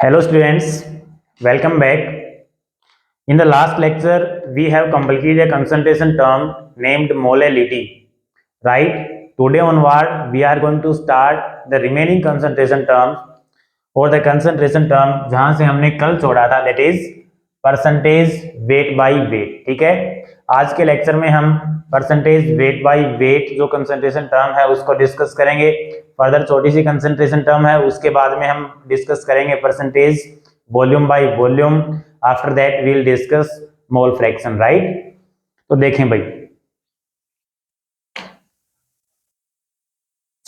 Hello students, welcome back. In the last lecture, we have completed a concentration term named molality. Right? Today onward, we are going to start the remaining concentration terms और the concentration term जहां से हमने कल छोड़ा था, that is percentage weight by weight. ठीक है, आज के लेक्चर में हम परसेंटेज वेट बाई वेट जो कंसंट्रेशन टर्म है उसको डिस्कस करेंगे. फर्दर छोटी सी कंसंट्रेशन टर्म है, उसके बाद में हम डिस्कस करेंगे percentage volume by volume. After that we will discuss mole fraction. Right, तो देखें भाई,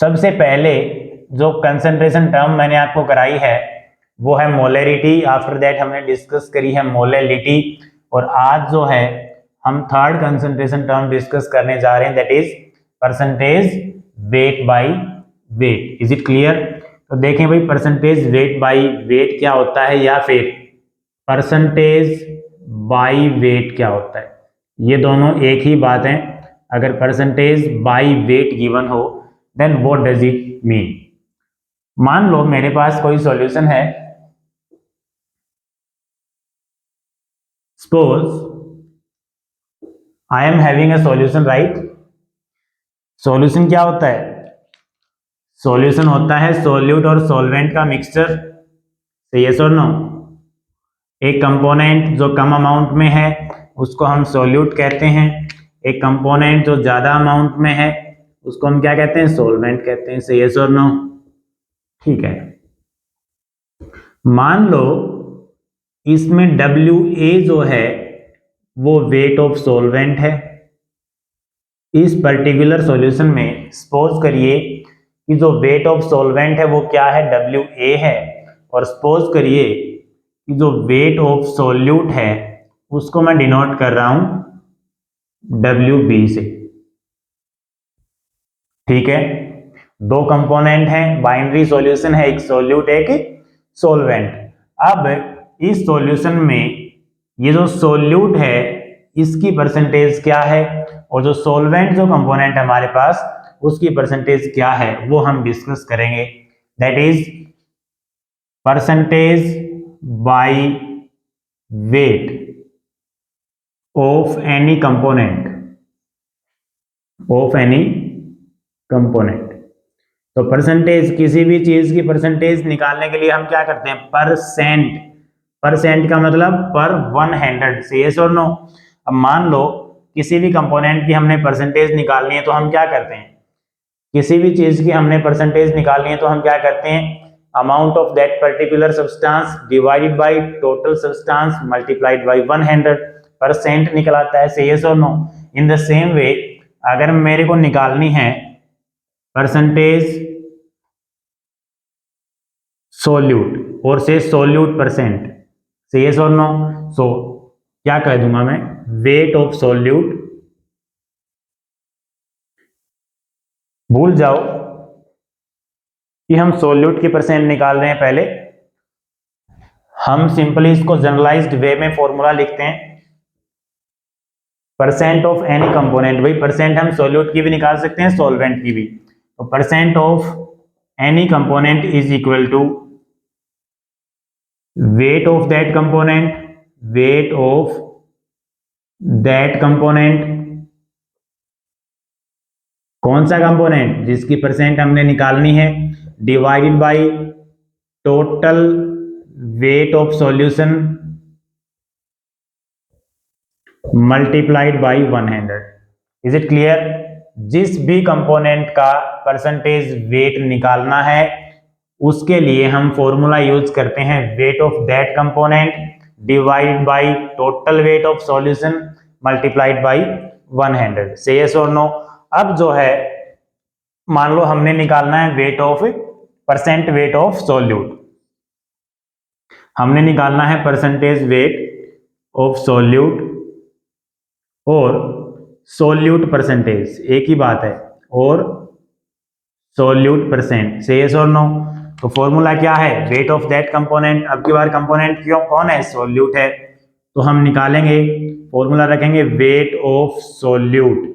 सबसे पहले जो कंसंट्रेशन टर्म मैंने आपको कराई है वो है मोलैरिटी. आफ्टर दैट हमने डिस्कस करी है मोलैलिटी. और आज जो है हम थर्ड कंसंट्रेशन टर्म डिस्कस करने जा रहे हैं, that is percentage weight by wait. Is it clear? तो देखें भाई, परसेंटेज वेट बाई वेट क्या होता है या फिर परसेंटेज बाई वेट क्या होता है, ये दोनों एक ही बात है. अगर परसेंटेज बाई वेट गिवन हो then what does it mean. मान लो मेरे पास कोई सॉल्यूशन है. Suppose I am having a solution, right? Solution क्या होता है? सॉल्यूशन होता है सॉल्यूट और सॉल्वेंट का मिक्सचर. यस और नो? एक कंपोनेंट जो कम अमाउंट में है उसको हम सॉल्यूट कहते हैं. एक कंपोनेंट जो ज्यादा अमाउंट में है उसको हम क्या कहते हैं? सॉल्वेंट कहते हैं. यस और नो? ठीक है, मान लो इसमें WA जो है वो वेट ऑफ सॉल्वेंट है. इस पर्टिकुलर सॉल्यूशन में सपोज करिए कि जो वेट ऑफ सॉल्वेंट है वो क्या है? WA है. और सपोज करिए कि जो वेट ऑफ सॉल्यूट है उसको मैं डिनोट कर रहा हूं WB से. ठीक है, दो कंपोनेंट हैं, बाइनरी सॉल्यूशन है, एक सॉल्यूट एक सॉल्वेंट. अब इस सॉल्यूशन में ये जो सॉल्यूट है इसकी परसेंटेज क्या है और जो सॉल्वेंट जो कंपोनेंट है हमारे पास उसकी परसेंटेज क्या है वो हम डिस्कस करेंगे. That is percentage by weight of any component. तो परसेंटेज, किसी भी चीज की परसेंटेज निकालने के लिए हम क्या करते हैं? परसेंट का मतलब पर 100. से यस और नो? अब मान लो किसी भी कंपोनेंट की हमने परसेंटेज निकालनी है तो हम क्या करते हैं? किसी भी चीज की हमने परसेंटेज निकालनी है तो हम क्या करते हैं? Amount of that particular substance divided by total substance multiplied by 100. Percent निकलाता है. से यस और no? In the same way अगर मेरे को निकालनी है परसेंटेज सोल्यूट और say solute percent, say yes और नो? सो क्या कह दूंगा मैं? Weight of solute. भूल जाओ कि हम सोल्यूट की परसेंट निकाल रहे हैं. पहले हम सिंपली इसको जनरलाइज्ड वे में फॉर्मूला लिखते हैं. परसेंट ऑफ एनी कंपोनेंट, भाई परसेंट हम सोल्यूट की भी निकाल सकते हैं सॉल्वेंट की भी. तो percent of any component is equal to weight of that component. कौन सा कंपोनेंट? जिसकी परसेंट हमने निकालनी है, divided by total weight of solution multiplied by 100. Is it clear? जिस भी कंपोनेंट का परसेंटेज वेट निकालना है उसके लिए हम फॉर्मूला यूज करते हैं wait of that component divide by total weight of solution multiplied by 100. Say yes और नो? अब जो है मान लो हमने निकालना है weight of percent weight of solute. हमने निकालना है परसेंटेज वेट ऑफ सॉल्यूट और सॉल्यूट परसेंटेज, एक ही बात है, और सॉल्यूट परसेंट. से यस और नो? तो फॉर्मूला क्या है? Weight of that component. अब की बार कंपोनेंट क्यों कौन है? सॉल्यूट है. तो हम निकालेंगे, फॉर्मूला रखेंगे वेट ऑफ सॉल्यूट.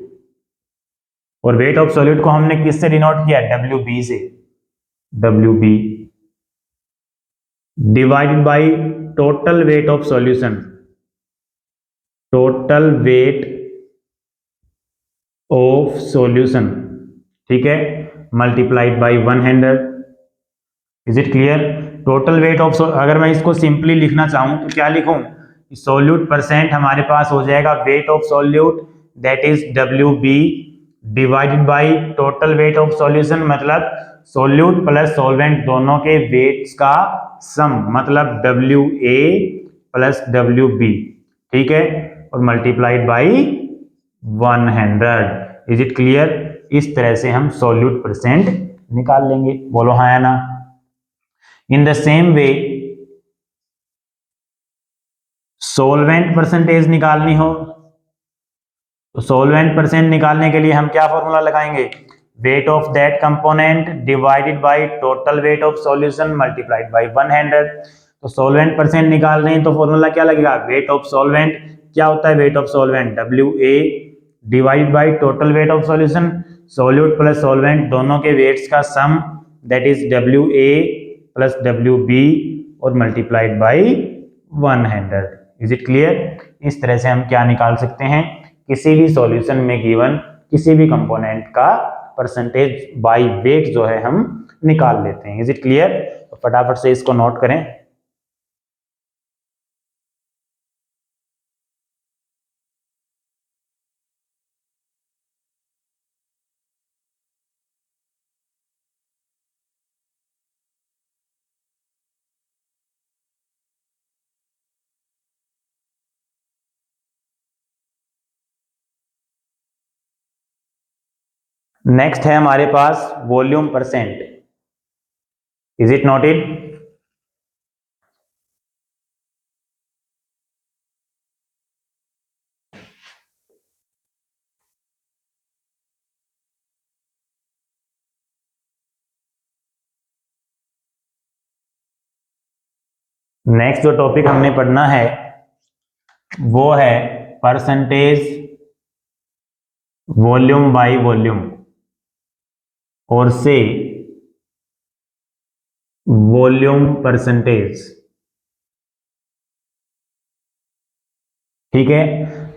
और वेट ऑफ सॉल्यूट को हमने किससे डिनोट किया? WB से. WB divided by total weight of solution, total weight of solution, ठीक है, multiplied by 100. Is it clear? Total weight of, अगर मैं इसको सिंपली लिखना चाहूं तो क्या लिखूं? सोल्यूट परसेंट हमारे पास हो जाएगा wait of solute, that is WB divided by total weight of solution, मतलब सोल्यूट प्लस सॉल्वेंट दोनों के वेट्स का सम, मतलब WA प्लस WB, ठीक है, और multiplied by 100. Is it clear? इस तरह से हम सोल्यूट परसेंट निकाल लेंगे. बोलो हाँ या ना. इन the same way solvent percentage निकालनी हो तो सोलवेंट परसेंट निकालने के लिए हम क्या फॉर्मूला लगाएंगे? Wait of that component divided by total weight of solution multiplied by 100. तो सोलवेंट परसेंट निकाल रहे हैं तो फॉर्मूला क्या लगेगा? Weight of solvent. क्या होता है weight of solvent? WA divided by total weight of solution, solute plus solvent दोनों के वेट्स का sum, that is WA plus WB और multiplied by 100. Is it clear? इस तरह से हम क्या निकाल सकते हैं? किसी भी सॉल्यूशन में गिवन किसी भी कंपोनेंट का परसेंटेज बाय वेट जो है हम निकाल लेते हैं. Is it clear? तो फटाफट से इसको नोट करें. नेक्स्ट है हमारे पास volume percent. Is it noted? Next जो टॉपिक हमने पढ़ना है वो है परसेंटेज वॉल्यूम बाय वॉल्यूम और से वॉल्यूम परसेंटेज. ठीक है,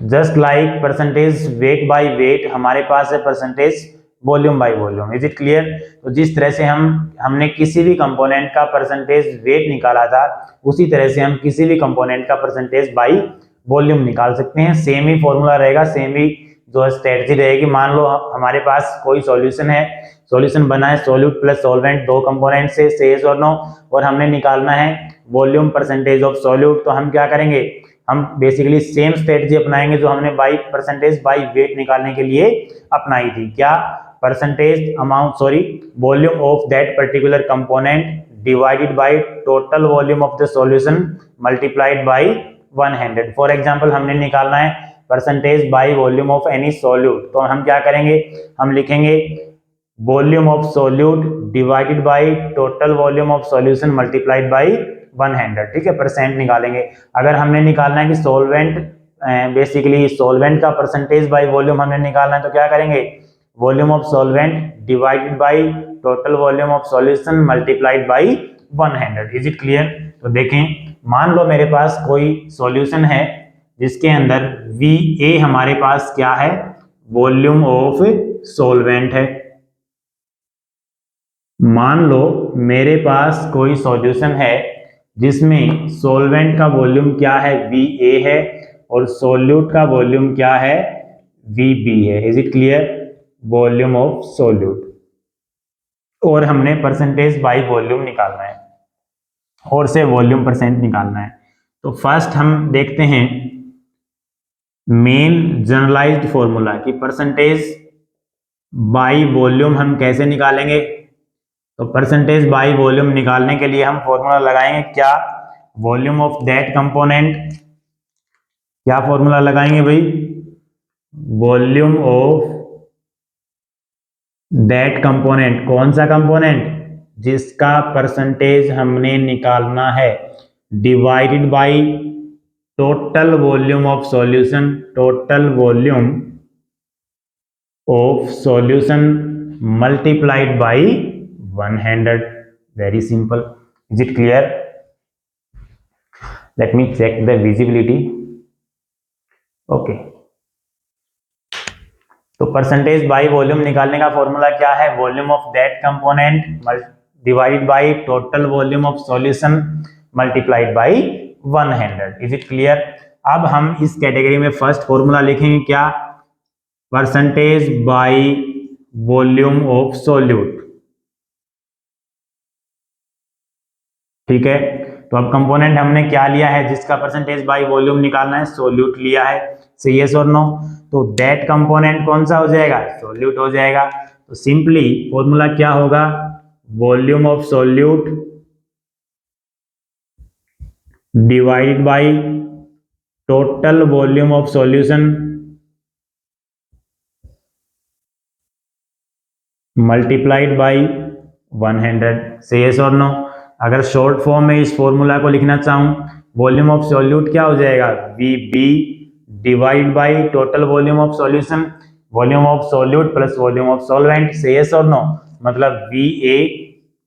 just like percentage weight by weight हमारे पास है percentage volume by volume. Is it clear? तो जिस तरह से हमने किसी भी कंपोनेंट का परसेंटेज वेट निकाला था उसी तरह से हम किसी भी कंपोनेंट का परसेंटेज बाय वॉल्यूम निकाल सकते हैं. सेम ही फॉर्मूला रहेगा, सेम ही जो स्ट्रेटजी रहेगी. मान लो हमारे पास कोई सॉल्यूशन है, सॉल्यूशन बना है सोल्यूट प्लस सॉल्वेंट दो कंपोनेंट से, सेज और नो, और हमने निकालना है वॉल्यूम परसेंटेज ऑफ सॉल्यूट. तो हम क्या करेंगे? हम बेसिकली सेम स्ट्रेटजी अपनाएंगे जो हमने बाई परसेंटेज बाई वेट निकालने के लिए अपनाई थी. क्या? Percentage amount, sorry, volume of that particular component divided by total volume of the solution multiplied by 100. For example हमने निकालना है percentage by volume of any solute, तो हम क्या करेंगे? हम लिखेंगे volume of solute divided by total volume of solution multiplied by 100. ठीक है, परसेंट निकालेंगे. अगर हमने निकालना है कि सॉल्वेंट, बेसिकली सॉल्वेंट का परसेंटेज बाय वॉल्यूम हमने निकालना है तो क्या करेंगे? Volume of solvent divided by total volume of solution multiplied by 100. Is it clear? तो देखें, मान लो मेरे पास कोई सॉल्यूशन है जिसके अंदर VA हमारे पास क्या है? वॉल्यूम ऑफ सॉल्वेंट है. मान लो मेरे पास कोई सॉल्यूशन है जिसमें सॉल्वेंट का वॉल्यूम क्या है? VA है, और सॉल्यूट का वॉल्यूम क्या है? VB है. Is it clear? Volume of solute. और हमने परसेंटेज बाय वॉल्यूम निकालना है और से वॉल्यूम परसेंट निकालना है. तो फर्स्ट हम देखते हैं मेन जनरलाइज्ड फॉर्मूला कि परसेंटेज बाय वॉल्यूम हम कैसे निकालेंगे. तो परसेंटेज बाय वॉल्यूम निकालने के लिए हम फॉर्मूला लगाएंगे क्या? Volume of that component. क्या फॉर्मूला लगाएंगे भाई? Volume of that component. कौन सा कंपोनेंट? जिसका परसेंटेज हमने निकालना है, divided by total volume of solution, total volume of solution multiplied by 100. Very simple. Is it clear? Let me check the visibility. Okay, तो परसेंटेज बाई वॉल्यूम निकालने का formula क्या है? Volume of that component divided by total volume of solution multiplied by 100। Is it clear? अब हम इस category में first formula लिखेंगे क्या? Percentage by volume of solute. ठीक है, तो अब कंपोनेंट हमने क्या लिया है जिसका परसेंटेज बाई वॉल्यूम निकालना है? सोल्यूट लिया है। से यस और नो? तो दैट कंपोनेंट कौन सा हो जाएगा? सोल्यूट हो जाएगा। तो सिंपली फॉर्मूला क्या होगा? Volume of solute divided by total volume of solution multiplied by 100। Say yes और नो? अगर शॉर्ट फॉर्म में इस फॉर्मूला को लिखना चाहूं, वॉल्यूम ऑफ सॉल्यूट क्या हो जाएगा? VB divide by total volume of solution, volume of solute plus volume of solvent. Say yes और नो? मतलब VA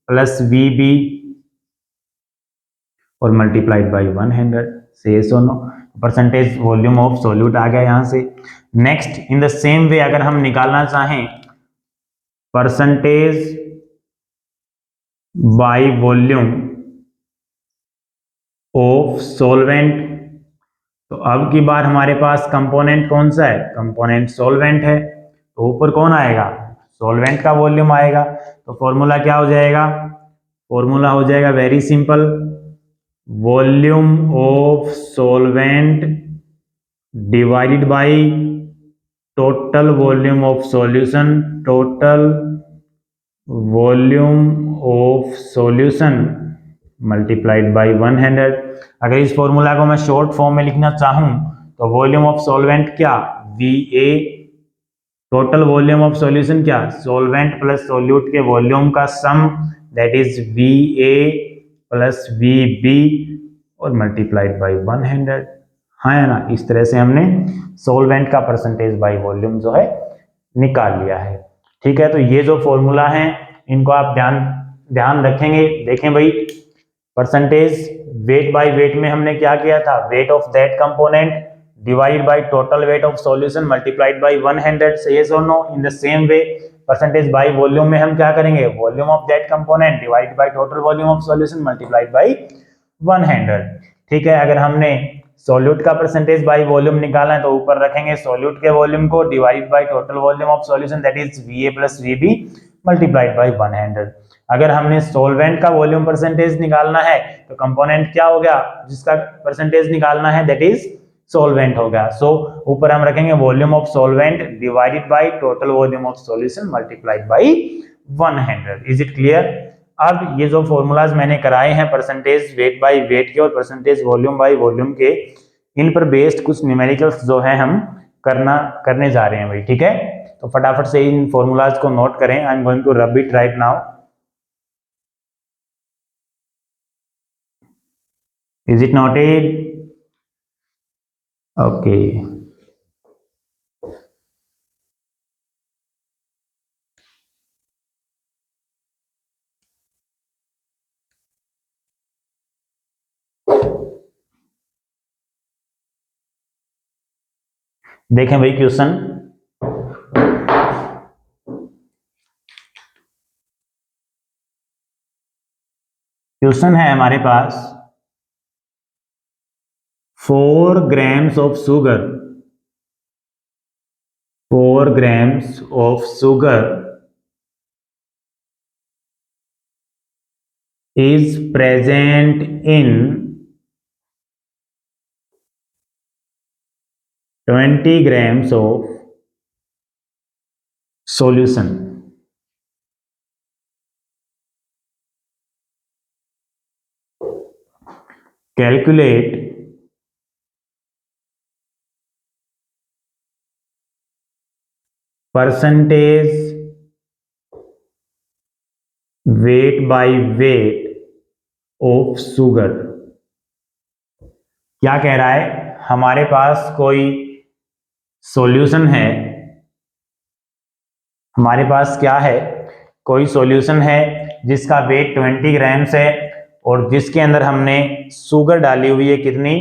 प्लस VB और मल्टीप्लाइड बाई 100। से यस और no? Percentage volume of solute आ गया यहां से। Next, in the same way अगर हम निकालना चाहें percentage by volume of solvent, तो अब की बार हमारे पास कंपोनेंट कौन सा है? कंपोनेंट सॉल्वेंट है, तो ऊपर कौन आएगा? सॉल्वेंट का वॉल्यूम आएगा। तो फॉर्मूला क्या हो जाएगा? फॉर्मूला हो जाएगा very simple, volume of solvent divided by total volume of solution, total volume of solution multiplied by 100। अगर इस फॉर्मूला को मैं शॉर्ट फॉर्म में लिखना चाहूं तो वॉल्यूम ऑफ सॉल्वेंट क्या? VA, total volume of solution क्या? सॉल्वेंट प्लस सॉल्यूट के वॉल्यूम का sum, that is VA plus VB और मल्टीप्लाइड बाई 100। हाँ है ना? इस तरह से हमने सॉल्वेंट का परसेंटेज बाई वॉल्यूम जो है निकाल लिया है। ठीक है, तो ये जो फॉर्मूला है इनको आप ध्यान रखेंगे। देखें भाई, परसेंटेज वेट बाय वेट में हमने क्या किया था? Weight of that component divide by total weight of solution multiplied by 100। Say yes और no? In the same way percentage by volume में हम क्या करेंगे? Volume of that component divide by total volume of solution multiplied by 100। ठीक है, अगर हमने solute का परसेंटेज बाय वॉल्यूम निकालना है तो ऊपर रखेंगे सॉल्यूट के वॉल्यूम को divide by total volume of solution, that is VA plus VB multiplied by 100। अगर हमने सॉल्वेंट का वॉल्यूम परसेंटेज निकालना है तो कंपोनेंट क्या हो गया जिसका परसेंटेज निकालना है? दैट इज सॉल्वेंट हो गया। सो ऊपर हम रखेंगे volume of solvent divided by total volume of solution multiplied by 100। Is it clear? अब ये जो फॉर्मूलाज मैंने कराए हैं परसेंटेज वेट बाय वेट के और परसेंटेज वॉल्यूम बाय वॉल्यूम के, इन पर बेस्ड कुछ न्यूमेरिकल्स जो है हम करने जा रहे हैं भाई। ठीक है, तो फटाफट से इन फॉर्मूलाज को नोट करें। I am going to rub it right now. Is it noted? Okay, देखें भाई क्वेश्चन। क्वेश्चन है हमारे पास 4 grams of sugar, 4 grams of sugar is present in 20 grams of solution. Calculate percentage weight by weight of sugar। क्या कह रहा है? हमारे पास कोई सॉल्यूशन है, हमारे पास क्या है? कोई सॉल्यूशन है जिसका वेट 20 ग्राम्स है और जिसके अंदर हमने शुगर डाली हुई है कितनी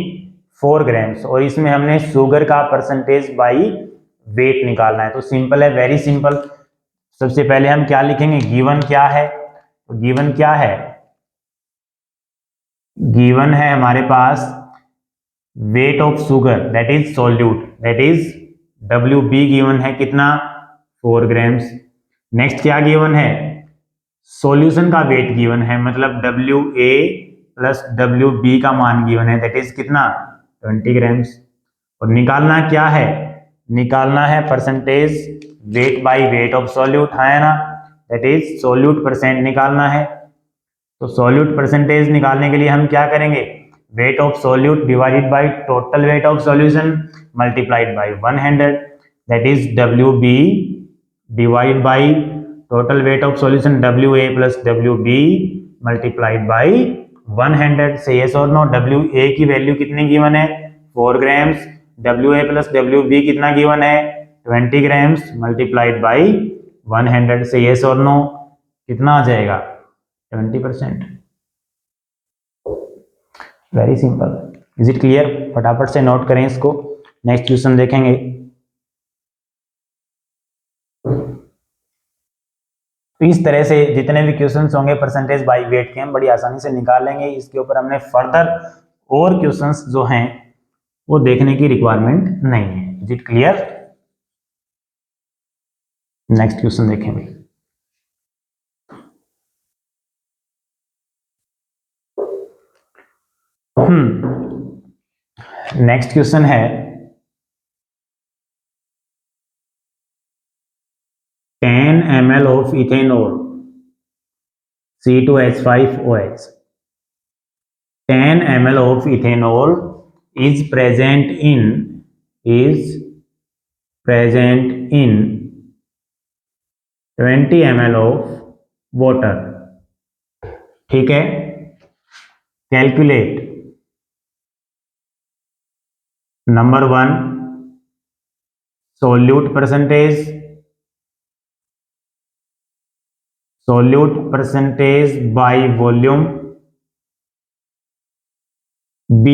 4 ग्राम्स, और इसमें हमने शुगर का परसेंटेज बाई वेट निकालना है। तो सिंपल है, वेरी सिंपल। सबसे पहले हम क्या लिखेंगे, गिवन क्या है, तो गिवन क्या है, गिवन है हमारे पास weight of sugar that is solute, that is WB given है कितना 4 ग्राम्स। नेक्स्ट क्या गिवन है, सॉल्यूशन का वेट गिवन है, मतलब WA प्लस WB का मान गिवन है दैट इज कितना 20 ग्राम्स। और निकालना क्या है, निकालना है percentage weight by weight of solute, है ना, दैट इज सॉल्यूट परसेंट निकालना है। तो सॉल्यूट परसेंटेज निकालने के लिए हम क्या करेंगे, weight of solute divided by total weight of solution multiplied by 100, that is WB divide by total weight of solution WA plus WB multiplied by 100। Say yes और नो, WA की value कितनी given है 4 grams, WA plus WB कितना given है 20 grams multiplied by 100। Say yes और no, कितना आ जाएगा 20%। Very simple, is it clear? फटाफट से नोट करें इसको, नेक्स्ट क्वेश्चन देखेंगे। तो इस तरह से जितने भी क्वेश्चंस होंगे परसेंटेज बाय वेट के हम बड़ी आसानी से निकाल लेंगे। इसके ऊपर हमने फर्दर और क्वेश्चंस जो हैं वो देखने की रिक्वायरमेंट नहीं है। Is it clear? Next question देखेंगे। नेक्स्ट क्वेश्चन है 10 ml of ethanol C2H5OH, 10 ml of ethanol is present in 20 ml of water। ठीक है, calculate number 1 solute percentage by volume, B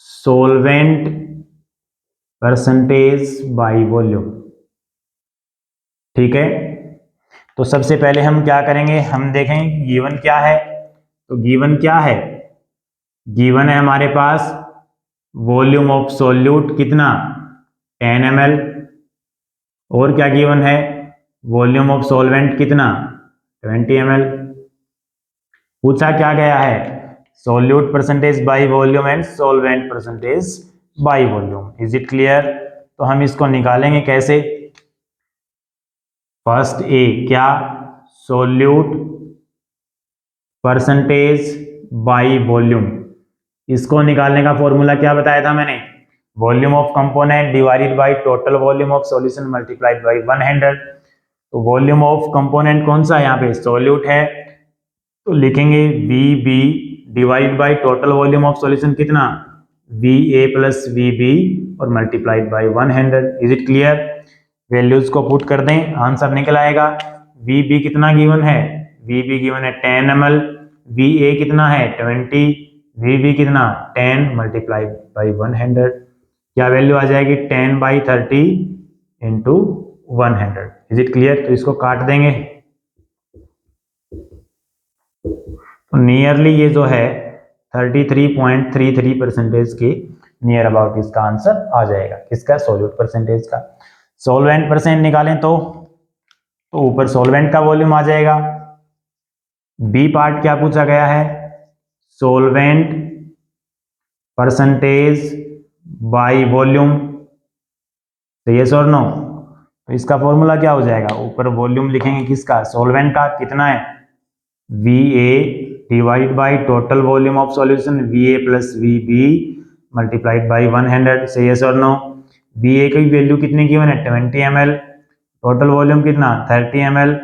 solvent percentage by volume. ठीक है, तो सबसे पहले हम क्या करेंगे, हम देखेंगे गिवन क्या है। तो गिवन क्या है, गिवन है हमारे पास वॉल्यूम ऑफ सोल्यूट कितना 10 ml, और क्या गिवन है वॉल्यूम ऑफ सॉल्वेंट कितना 20 ml। पूछा क्या गया है, solute percentage by volume and solvent percentage by volume. Is it clear? तो हम इसको निकालेंगे कैसे, फर्स्ट ए क्या, सोल्यूट परसेंटेज बाय वॉल्यूम। इसको निकालने का फॉर्मूला क्या बताया था मैंने, volume of component divided by total volume of solution multiplied by 100। तो वॉल्यूम ऑफ कंपोनेंट कौन सा है, यहाँ पे सोल्यूट है, तो लिखेंगे VB divide by total volume of solution कितना VA प्लस VB और multiplied by 100। Is it clear? Values को पुट कर दें, आंसर निकल आएगा। VB कितना गिवन है, VB गिवन है 10 ml, VA कितना है 20, VB कितना 10 मल्टीप्लाइड बाई 100, क्या वैल्यू आ जाएगी 10 by 30 into 100। Is it clear? तो इसको काट देंगे, तो नियरली ये जो है 33.33% के नियर अबाउट इसका आंसर आ जाएगा। किसका, सोल्यूट परसेंटेज का। सॉल्वेंट परसेंट निकालें तो ऊपर सॉल्वेंट का वॉल्यूम आ जाएगा। बी पार्ट क्या पूछा गया है, सॉल्वेंट परसेंटेज बाय वॉल्यूम, तो यस और नो। तो इसका फॉर्मूला क्या हो जाएगा, ऊपर वॉल्यूम लिखेंगे किसका, सॉल्वेंट का, कितना है VA divide by total volume of solution VA plus VB multiplied by 100। Say yes और नो। VA की वैल्यू कितनी गिवन है 20 ml, टोटल वॉल्यूम कितना 30 ml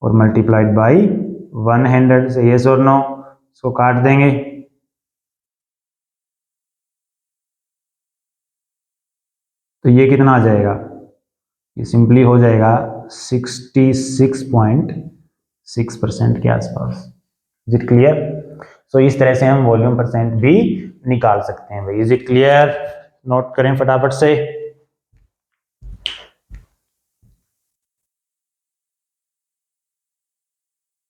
और मल्टीप्लाइड बाय 100। से यस और नो। इसको काट देंगे, तो ये कितना आ जाएगा, ये सिंपली हो जाएगा 66.6% के आसपास। Is it clear? सो इस तरह से हम वॉल्यूम परसेंट भी निकाल सकते हैं भाई। Is it clear? नोट करें फटाफट से।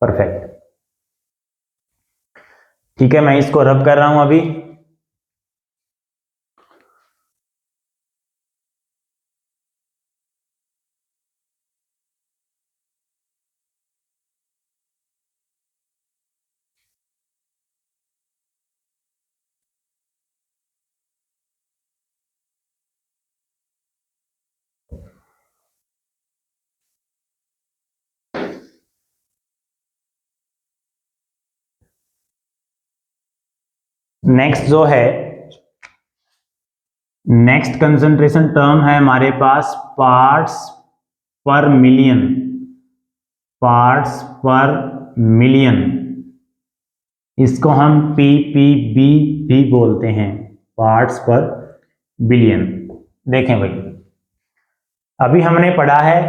परफेक्ट। ठीक है, मैं इसको रब कर रहा हूं अभी। नेक्स्ट जो है, नेक्स्ट कंसंट्रेशन टर्म है हमारे पास parts per million. Parts per million, इसको हम पीपीबी भी बोलते हैं, पार्ट्स पर बिलियन। देखें भाई, अभी हमने पढ़ा है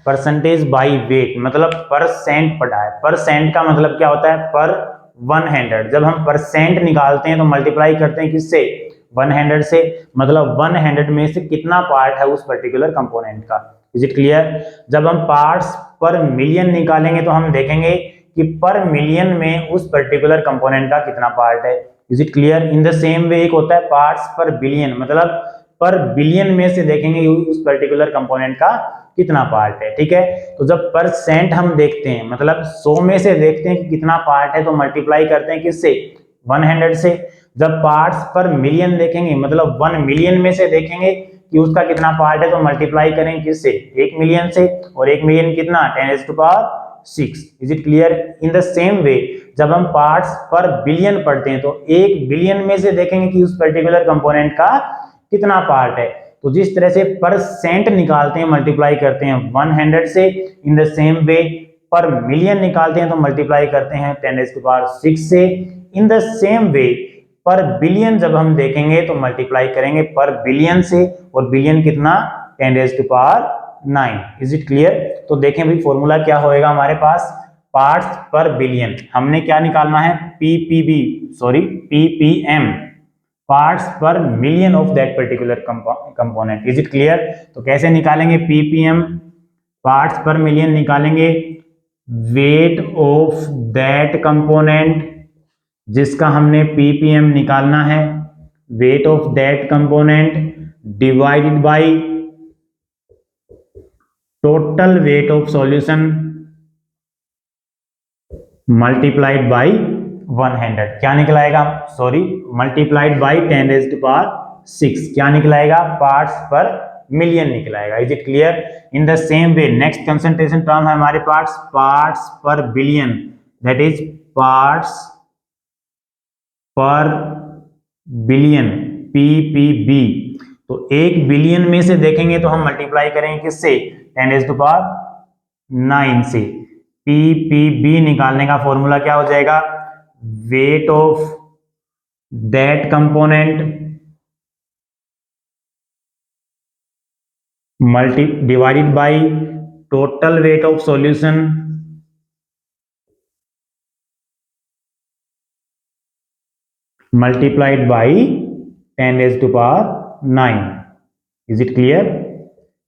परसेंटेज बाय वेट, मतलब परसेंट पढ़ा है। परसेंट का मतलब क्या होता है? पर 100। जब हम परसेंट निकालते हैं तो मल्टीप्लाई करते हैं किससे? 100 से। मतलब 100 में से कितना पार्ट है उस पर्टिकुलर कंपोनेंट का। Is it clear? जब हम पार्ट्स पर मिलियन निकालेंगे तो हम देखेंगे कि पर मिलियन में उस पर्टिकुलर कंपोनेंट का कितना पार्ट है। Is it clear? In the same वे एक होता है पार्ट्स पर बिलियन, मतलब पर बिलियन में से देखेंगे उस पर्टिकुलर कंपोनेंट का कितना पार्ट है। ठीक है, तो जब परसेंट हम देखते हैं, मतलब 100 में से देखते हैं कि कितना पार्ट है, तो मल्टीप्लाई करते हैं किससे? 100 से। जब पार्ट्स पर मिलियन देखेंगे, मतलब 1 मिलियन में से देखेंगे कि उसका कितना पार्ट है, तो मल्टीप्लाई करेंगे किससे? 1 मिलियन से। और 1 मिलियन कितना? 10⁻⁶। Is it clear? In the same वे जब हम पार्ट्स पर बिलियन पढ़ते हैं तो 1 बिलियन में से देखेंगे कि उस पर्टिकुलर कंपोनेंट का कितना पार्ट है। तो जिस तरह से परसेंट निकालते हैं, मल्टीप्लाई करते हैं 100 से, इन द सेम वे पर मिलियन निकालते हैं तो मल्टीप्लाई करते हैं 10⁶ से। इन द सेम वे पर बिलियन जब हम देखेंगे तो मल्टीप्लाई करेंगे पर बिलियन से, और बिलियन कितना? 10⁹ इज इट क्लियर? तो देखें भाई, फॉर्मूला क्या होएगा हमारे पास? Parts per billion. हमने क्या निकालना है? PPB, sorry PPM, parts per million of that particular component. Is it clear? तो कैसे निकालेंगे पीपीएम? पार्ट्स पर मिलियन निकालेंगे वेट ऑफ दैट कंपोनेंट, जिसका हमने पीपीएम निकालना है, weight of that component divided by total weight of solution multiplied by 100। क्या निकलाएगा? सॉरी, मल्टीप्लाइड बाय 10⁶ क्या निकलाएगा? पार्ट्स पर मिलियन निकलाएगा। Is it clear? In the same way next concentration term है हमारे पास parts per billion, that is parts per billion, PPB. तो 1 billion में से देखेंगे तो हम मल्टीप्लाई करेंगे किससे? 10⁹ से। पीपीबी निकालने का फॉर्मूला क्या हो जाएगा? Wait of that component multi divided by total weight of solution multiplied bye 10⁹ is it clear?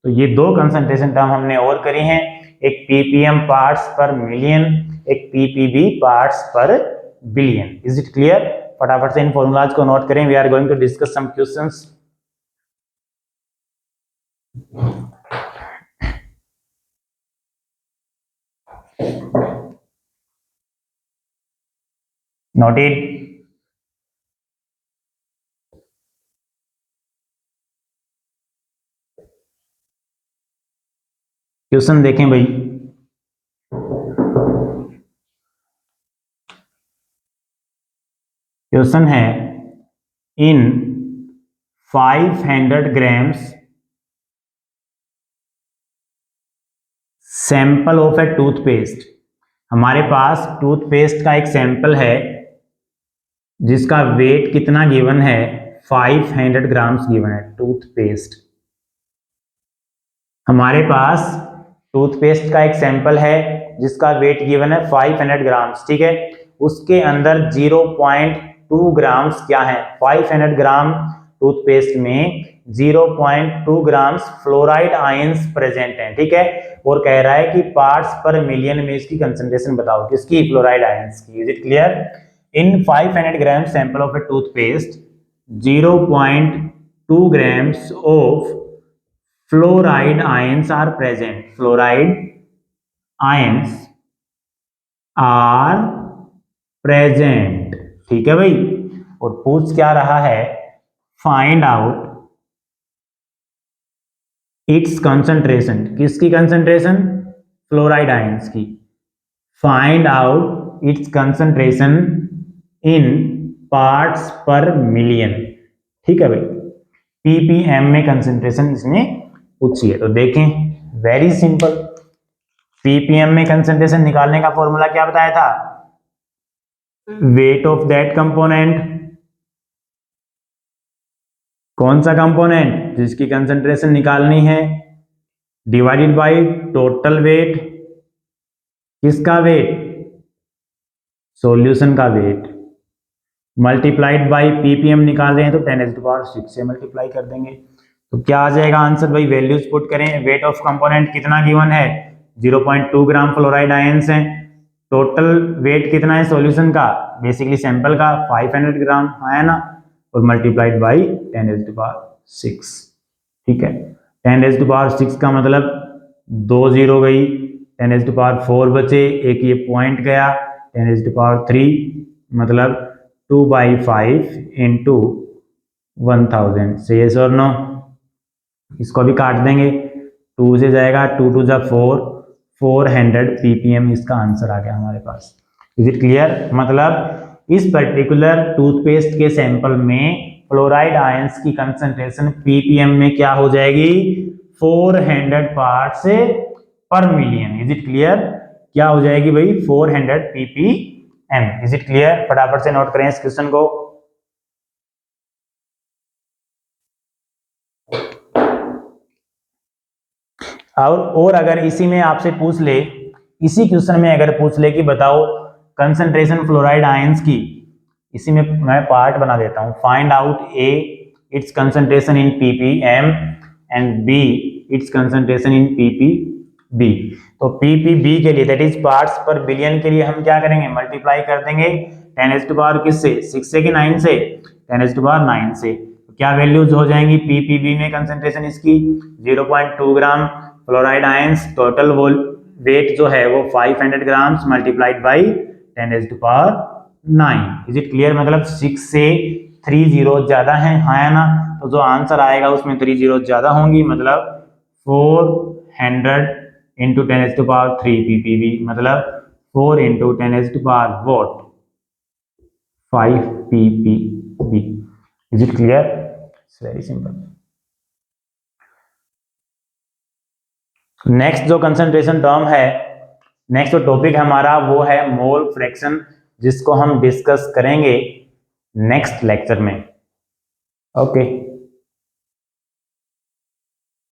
तो ये दो कंसंट्रेशन टर्म हमने और करी हैं, एक पीपीएम पार्ट्स पर मिलियन, एक PPB parts per billion. Is it clear? फटाफट से इन फॉर्मूलाज को नोट करें। We are going to discuss some questions. Noted? Question देखें भाई। क्वेश्चन है in 500 grams sample of a toothpaste. हमारे पास टूथपेस्ट का एक सैंपल है जिसका वेट कितना गिवन है? 500 ग्राम्स गिवन है टूथपेस्ट। हमारे पास टूथपेस्ट का एक सैंपल है जिसका वेट गिवन है 500 ग्राम्स। ठीक है, उसके अंदर 0.2 ग्राम्स क्या है, 500 ग्राम टूथपेस्ट में 0.2 ग्राम्स फ्लोराइड आयंस प्रेजेंट हैं, ठीक है। और कह रहा है कि पार्ट्स पर मिलियन में इसकी कंसंट्रेशन बताओ, किसकी, फ्लोराइड आयंस की। Is it clear? In 500 gram sample of a toothpaste 0.2 grams of fluoride ions are present. Fluoride ions are present, ठीक है भाई। और पूछ क्या रहा है, फाइंड आउट इट्स कंसंट्रेशन, किसकी कंसंट्रेशन, फ्लोराइड आयंस की। Find out it's concentration in parts per million, ठीक है भाई। पीपीएम में कंसंट्रेशन इसने पूछी है, तो देखें, वेरी सिंपल। पीपीएम में कंसंट्रेशन निकालने का फॉर्मूला क्या बताया था, वेट ऑफ दैट कंपोनेंट, कौन सा कंपोनेंट जिसकी कंसंट्रेशन निकालनी है, डिवाइडेड बाय टोटल वेट, किसका वेट, सॉल्यूशन का वेट, मल्टीप्लाइड बाय पीपीएम निकाल रहे हैं तो 10⁶ से मल्टीप्लाई कर देंगे। तो क्या आ जाएगा आंसर भाई, वैल्यूज पुट करें। वेट ऑफ कंपोनेंट कितना गिवन है, 0.2 ग्राम फ्लोराइड आयंस हैं। टोटल वेट कितना है सॉल्यूशन का, बेसिकली सैंपल का 500 ग्राम है ना, और मल्टीप्लाइड बाई 10⁶, ठीक है। 10⁶ का मतलब 2 0 गई, 10⁴ बचे, एक ये पॉइंट गया, 10⁻³ मतलब 2/5 इंटू 1000 से यस और नो। इसको भी काट देंगे, 2 से जाएगा, 2 2 जा 4, 400 ppm इसका आंसर आ गया हमारे पास। Is it clear? मतलब इस पर्टिकुलर टूथपेस्ट के सैंपल में फ्लोराइड आयंस की कंसंट्रेशन ppm में क्या हो जाएगी, 400 parts per million. Is it clear? क्या हो जाएगी भाई, 400 ppm। Is it clear? फटाफट से नोट करें इस क्वेश्चन को। और अगर इसी में आपसे पूछ ले, इसी क्वेश्चन में अगर पूछ ले कि बताओ कंसंट्रेशन फ्लोराइड आयंस की, इसी में मैं पार्ट बना देता हूं, find out a its concentration in ppm and b its concentration in ppb। तो ppb के लिए, that is parts per billion के लिए, हम क्या करेंगे, मल्टीप्लाई कर देंगे 10⁻⁴ किससे, 6 से कि 9 से, 10⁻⁹ से। तो क्या वैल्यूज हो जाएंगी ppb में कंसंट्रेशन इसकी, 0.2 ग्राम फ्लोराइड आयंस, टोटल वेट जो है वो 500 grams multiplied by 10⁹ is it clear? मतलब 6 से 3 जीरो ज्यादा है, हाँ या ना, तो जो आंसर आएगा उसमें 3 जीरो ज्यादा होंगी, मतलब 400 इंटू 10⁻³ ppb, मतलब 4 into 10⁻⁴ 5 ppb। Is it clear? It's very simple. Next जो कंसंट्रेशन टर्म है, नेक्स्ट जो टॉपिक हमारा वो है मोल फ्रैक्शन, जिसको हम डिस्कस करेंगे नेक्स्ट लेक्चर में। ओके।